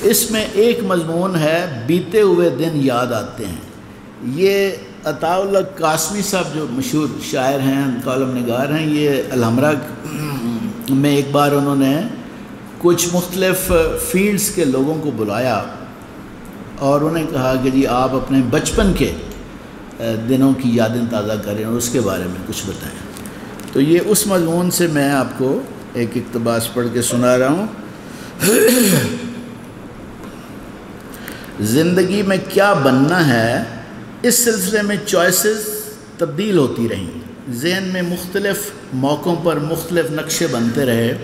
اس میں ایک مضمون ہے بیتے ہوئے دن یاد آتے ہیں۔ یہ عطاء اللہ قاسمی صاحب جو مشہور شاعر ہیں، کالم نگار ہیں، یہ الحمرا میں ایک بار انہوں نے کچھ مختلف فیلڈز کے لوگوں کو بلایا اور انہیں کہا کہ جی آپ اپنے بچپن کے دنوں کی یادیں تازہ کریں اور اس کے بارے میں کچھ بتائیں۔ تو یہ اس مضمون سے میں آپ کو ایک اقتباس پڑھ کے سنا رہا ہوں۔ زندگی میں کیا بننا ہے، اس سلسلے میں چوائسز تبدیل ہوتی رہیں، ذہن میں مختلف موقعوں پر مختلف نقشے بنتے رہے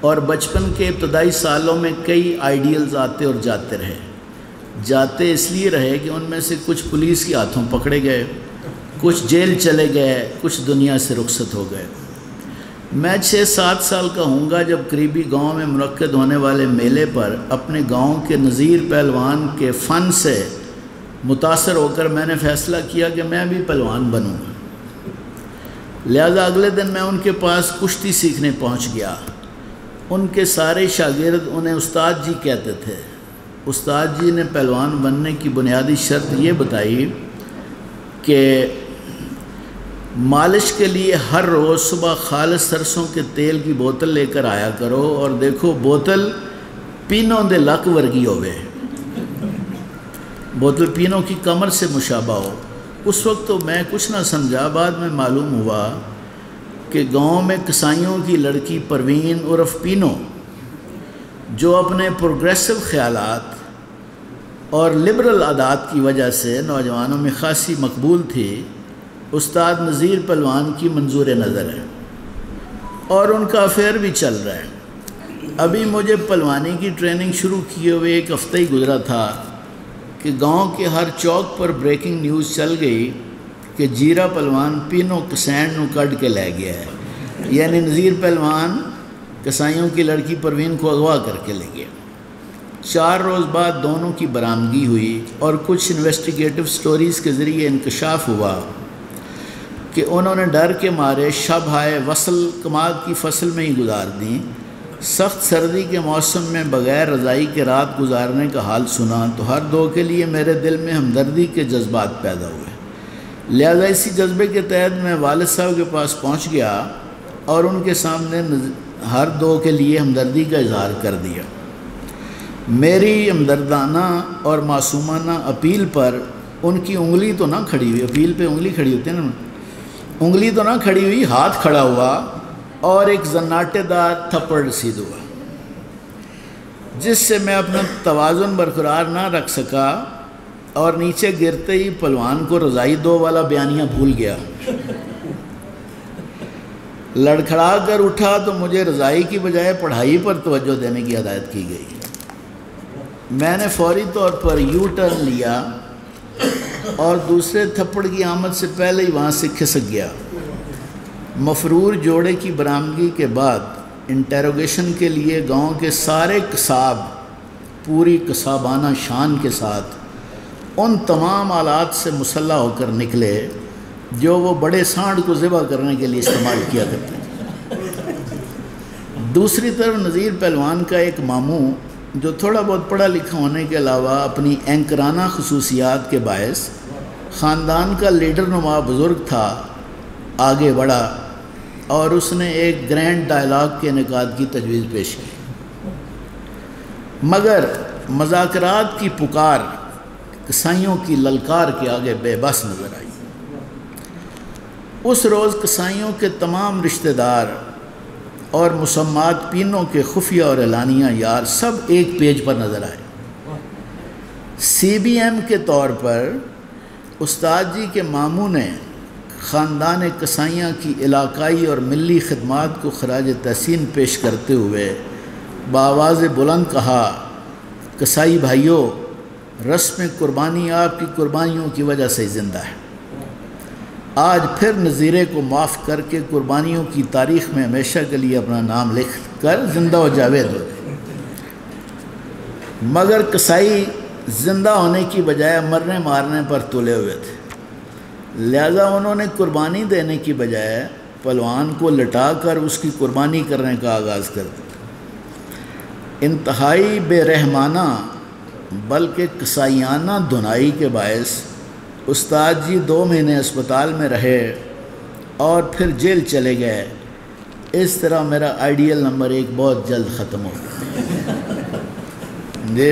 اور بچپن کے ابتدائی سالوں میں کئی آئیڈیلز آتے اور جاتے رہے۔ جاتے اس لیے رہے کہ ان میں سے کچھ پولیس کے ہاتھوں پکڑے گئے، کچھ جیل چلے گئے، کچھ دنیا سے رخصت ہو گئے۔ میں 6-7 سال کا ہوں گا جب قریبی گاؤں میں منعقد ہونے والے میلے پر اپنے گاؤں کے نذیر پہلوان کے فن سے متاثر ہو کر میں نے فیصلہ کیا کہ میں بھی پہلوان بنوں گا۔ لہذا اگلے دن میں ان کے پاس کشتی سیکھنے پہنچ گیا۔ ان کے سارے شاگرد انہیں استاد جی کہتے تھے۔ استاد جی نے پہلوان بننے کی بنیادی شرط یہ بتائی کہ مالش کے لیے ہر روز صبح خالص سرسوں کے تیل کی بوتل لے کر آیا کرو اور دیکھو بوتل پینوں دے لک ورگی ہوئے، بوتل پینوں کی کمر سے مشابہ ہو۔ اس وقت تو میں کچھ نہ سمجھا، بعد میں معلوم ہوا کہ گاؤں میں کسائیوں کی لڑکی پروین عرف پینو، جو اپنے پروگریسو خیالات اور لبرل عادات کی وجہ سے نوجوانوں میں خاصی مقبول تھی، استاد نذیر پہلوان کی منظور نظر ہے اور ان کا افیئر بھی چل رہا ہے۔ ابھی مجھے پہلوانی کی ٹریننگ شروع کیے ہوئے ایک ہفتہ ہی گزرا تھا کہ گاؤں کے ہر چوک پر بریکنگ نیوز چل گئی کہ جیرا پہلوان پینو کسینڈ نو کڈ کے لے گیا ہے، یعنی نذیر پہلوان کسائیوں کی لڑکی پروین کو اغوا کر کے لے گیا۔ 4 روز بعد دونوں کی برآمدگی ہوئی اور کچھ انویسٹیگیٹو سٹوریز کے ذریعے انکشاف ہوا کہ انہوں نے ڈر کے مارے شب ہائے وصل کماد کی فصل میں ہی گزار دیں۔ سخت سردی کے موسم میں بغیر رضائی کے رات گزارنے کا حال سنا تو ہر دو کے لیے میرے دل میں ہمدردی کے جذبات پیدا ہوئے۔ لہذا اسی جذبے کے تحت میں والد صاحب کے پاس پہنچ گیا اور ان کے سامنے ہر دو کے لیے ہمدردی کا اظہار کر دیا۔ میری ہمدردانہ اور معصومانہ اپیل پر ان کی انگلی تو نہ کھڑی ہوئی، اپیل پہ انگلی کھڑی ہوتی ہے نا، انگلی تو نہ کھڑی ہوئی، ہاتھ کھڑا ہوا اور ایک زناٹے دار تھپڑ رسید ہوا، جس سے میں اپنا توازن برقرار نہ رکھ سکا اور نیچے گرتے ہی پہلوان کو رضائی 2 والا بیانیہ بھول گیا۔ لڑکھڑا کر اٹھا تو مجھے رضائی کی بجائے پڑھائی پر توجہ دینے کی ہدایت کی گئی۔ میں نے فوری طور پر یو ٹرن لیا اور دوسرے تھپڑ کی آمد سے پہلے ہی وہاں سے کھسک گیا۔ مفرور جوڑے کی برآمدگی کے بعد انٹیروگیشن کے لیے گاؤں کے سارے قصاب پوری قصابانہ شان کے ساتھ ان تمام آلات سے مسلح ہو کر نکلے جو وہ بڑے سانڈ کو ذبح کرنے کے لیے استعمال کیا کرتے ہیں۔ دوسری طرف نذیر پہلوان کا ایک ماموں جو تھوڑا بہت پڑھا لکھا ہونے کے علاوہ اپنی اینکرانہ خصوصیات کے باعث خاندان کا لیڈر نما بزرگ تھا، آگے بڑھا اور اس نے ایک گرینڈ ڈائلاگ کے انعقاد کی تجویز پیش کی، مگر مذاکرات کی پکار قصائیوں کی للکار کے آگے بے بس نظر آئی۔ اس روز قصائیوں کے تمام رشتہ دار اور مسمات پینوں کے خفیہ اور اعلانیہ یار سب ایک پیج پر نظر آئے۔ سی بی ایم کے طور پر استاد جی کے ماموں نے خاندان قصائیاں کی علاقائی اور ملی خدمات کو خراج تحسین پیش کرتے ہوئے بآواز بلند کہا، قصائی بھائیوں، رسم قربانی آپ کی قربانیوں کی وجہ سے زندہ ہے۔ آج پھر نذیرے کو معاف کر کے قربانیوں کی تاریخ میں ہمیشہ کے لیے اپنا نام لکھ کر زندہ و جاوید ہو گئے۔ مگر قصائی زندہ ہونے کی بجائے مرنے مارنے پر تلے ہوئے تھے، لہذا انہوں نے قربانی دینے کی بجائے پہلوان کو لٹا کر اس کی قربانی کرنے کا آغاز کر دیا۔ انتہائی بے رحمانہ بلکہ قصائیانہ دھنائی کے باعث استاد جی 2 مہینے اسپتال میں رہے اور پھر جیل چلے گئے۔ اس طرح میرا آئیڈیل نمبر 1 بہت جلد ختم ہو گیا۔ جی